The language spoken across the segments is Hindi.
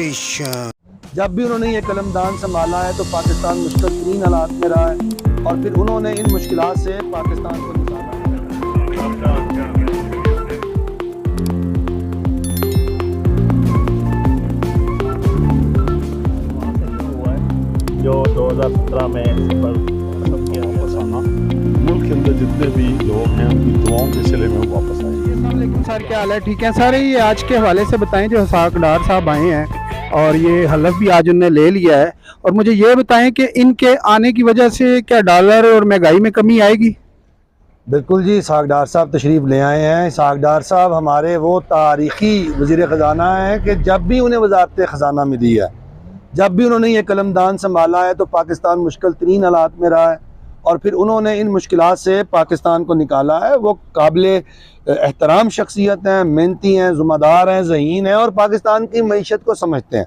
बेशक। जब भी उन्होंने ये कलमदान संभाला है तो पाकिस्तान मुश्किल तरीन हालात में रहा है और फिर उन्होंने इन मुश्किलात से पाकिस्तान को निकाला है। जो 2017 में वापस आना, मुल्क के अंदर जितने भी लोग हैं उनकी दुआओं के सिले में वापस आए। अस्सलामुअलैकुम सर, क्या हाल है? ठीक है सर। ये आज के हवाले से बताएं, जो इसाक डार साहब आए हैं और ये हलफ भी आज उन्होंने ले लिया है, और मुझे ये बताएं कि इनके आने की वजह से क्या डॉलर और महंगाई में कमी आएगी? बिल्कुल जी, इसाक डार साहब तशरीफ़ ले आए हैं। इसाक डार साहब हमारे वो तारीख़ी वज़ीर ख़जाना हैं कि जब भी उन्हें वज़ारत ख़जाना मिली है, जब भी उन्होंने ये कलमदान संभाला है तो पाकिस्तान मुश्किल तरीन हालात में रहा है और फिर उन्होंने इन मुश्किलात से पाकिस्तान को निकाला है। वो काबिल एहतराम शख्सियत हैं, मेहनती हैं, ज़िम्मेदार हैं, ज़हीन हैं और पाकिस्तान की मईशत को समझते हैं।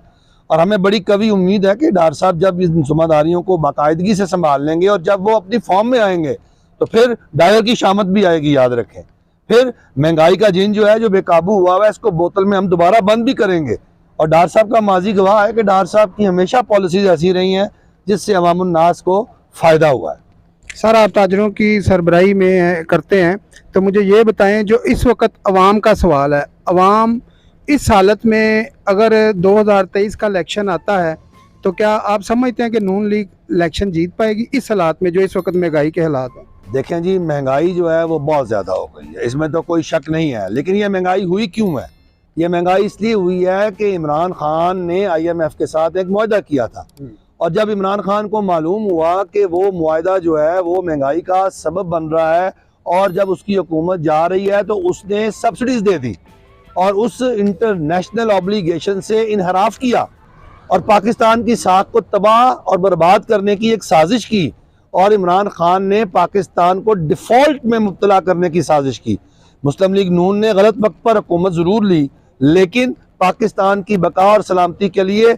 और हमें बड़ी कवी उम्मीद है कि डार साहब जब इन ज़िम्मेदारियों को बाकायदगी से संभाल लेंगे और जब वो अपनी फॉर्म में आएंगे तो फिर डायर की शामत भी आएगी, याद रखें। फिर महंगाई का जिन जो है, जो बेकाबू हुआ है, इसको बोतल में हम दोबारा बंद भी करेंगे। और डार साहब का माजी गवाह है कि डार साहब की हमेशा पॉलिसीज ऐसी रही हैं जिससे अवामुन्नास को फ़ायदा हुआ है। सर, आप ताजरों की सरबराही में करते हैं, तो मुझे ये बताएं, जो इस वक्त अवाम का सवाल है, अवाम इस हालत में अगर 2023 का इलेक्शन आता है तो क्या आप समझते हैं कि नून लीग इलेक्शन जीत पाएगी इस हालात में, जो इस वक्त महंगाई के हालात हैं? देखें जी, महंगाई जो है वो बहुत ज़्यादा हो गई है, इसमें तो कोई शक नहीं है। लेकिन ये महंगाई हुई क्यों है? ये महंगाई इसलिए हुई है कि इमरान खान ने IMF के साथ एक मुआहदा किया था, और जब इमरान खान को मालूम हुआ कि वो मुआहदा जो है वो महंगाई का सबब बन रहा है और जब उसकी हुकूमत जा रही है तो उसने सब्सिडीज़ दे दी और उस इंटरनेशनल ऑब्लिगेशन से इनहराफ किया और पाकिस्तान की साख को तबाह और बर्बाद करने की एक साजिश की। और इमरान खान ने पाकिस्तान को डिफ़ॉल्ट में मुब्तला करने की साजिश की। मुस्लिम लीग नून ने गलत वक्त पर हुकूमत ज़रूर ली, लेकिन पाकिस्तान की बका और सलामती के लिए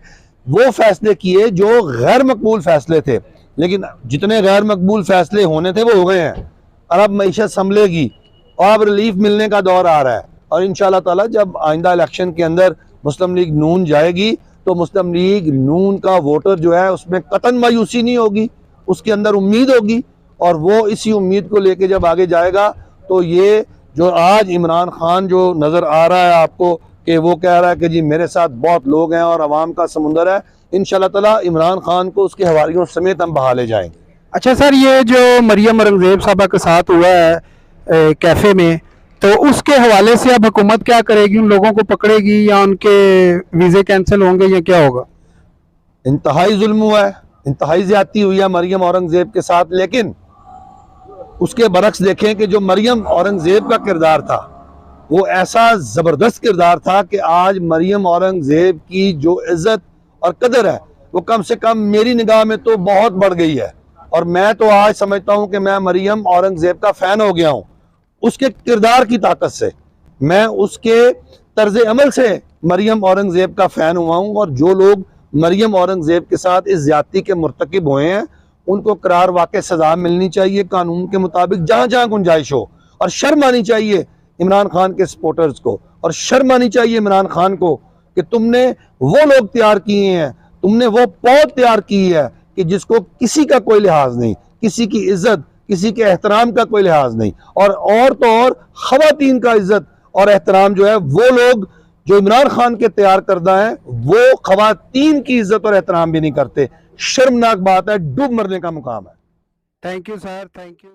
वो फैसले किए जो गैर मकबूल फैसले थे। लेकिन जितने गैर मकबूल फैसले होने थे वो हो गए हैं। और अब मईशत संभलेगी और अब रिलीफ मिलने का दौर आ रहा है। और इंशाअल्लाह ताला जब आइंदा इलेक्शन के अंदर मुस्लिम लीग नून जाएगी तो मुस्लिम लीग नून का वोटर जो है उसमें कतन मायूसी नहीं होगी, उसके अंदर उम्मीद होगी। और वो इसी उम्मीद को लेके जब आगे जाएगा तो ये जो आज इमरान खान जो नज़र आ रहा है आपको कि वो कह रहा है कि जी मेरे साथ बहुत लोग हैं और अवाम का समुंदर है, इंशाअल्लाह ताला इमरान खान को उसके हवारियों समेत हम बहा ले जाएंगे। अच्छा सर, ये जो मरियम औरंगजेब साहबा के साथ हुआ है कैफ़े में, तो उसके हवाले से अब हुकूमत क्या करेगी? उन लोगों को पकड़ेगी या उनके वीज़े कैंसिल होंगे या क्या होगा? इंतहाई जुल्म हुआ है, इंतहाई ज़्यादती हुई है मरियम औरंगजेब के साथ। लेकिन उसके बरक्स देखें कि जो मरियम औरंगजेब का किरदार था वो ऐसा ज़बरदस्त किरदार था कि आज मरियम औरंगजेब की जो इज़्ज़त और कदर है वो कम से कम मेरी निगाह में तो बहुत बढ़ गई है। और मैं तो आज समझता हूँ कि मैं मरियम औरंगजेब का फ़ैन हो गया हूँ, उसके किरदार की ताकत से, मैं उसके तर्ज अमल से मरियम औरंगजेब का फ़ैन हुआ हूँ। और जो लोग मरियम औरंगजेब के साथ इस ज़्यादती के मुर्तकिब हुए हैं उनको करार वाक़ई सज़ा मिलनी चाहिए कानून के मुताबिक, जहाँ जहाँ गुंजाइश हो। और शर्म आनी चाहिए इमरान खान के सपोर्टर्स को, और शर्म आनी चाहिए इमरान खान को कि तुमने वो लोग तैयार किए हैं, तुमने वो पौध तैयार की है कि जिसको किसी का कोई लिहाज नहीं, किसी की इज्जत, किसी के एहतराम का कोई लिहाज नहीं। और तो और ख़वातीन का इज्जत और एहतराम जो है वो लोग जो इमरान खान के तैयार करदा हैं वो ख़वातीन की इज्जत और एहतराम भी नहीं करते। शर्मनाक बात है, डूब मरने का मुकाम है। Thank you sir, thank you.